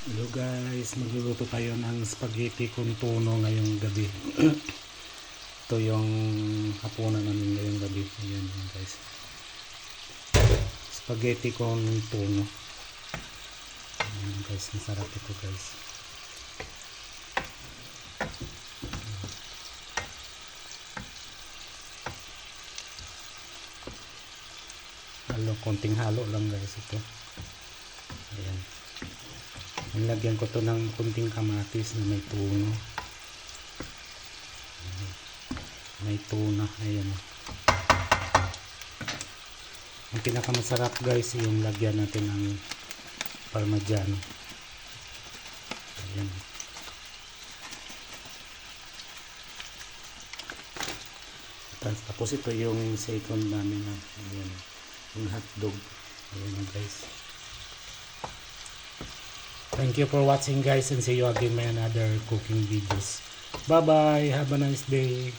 Hello guys, magluluto tayo ng spaghetti con tuno ngayong gabi. Ito yung hapunan namin ngayong gabi. Ayan guys. Spaghetti con tuno. Ayan guys, masarap ito guys. Konting halo lang guys ito. Ayan. Nilagyan ko to ng kunting kamatis na may tuno. May tuna. Ayan. Ang pinakamasarap guys yung lagyan natin ng parmigiano. Ayan. Tapos ito yung second namin. Ayan. Yung hotdog. Ayan guys. Thank you for watching guys, and see you again in my another cooking videos. Bye bye. Have a nice day.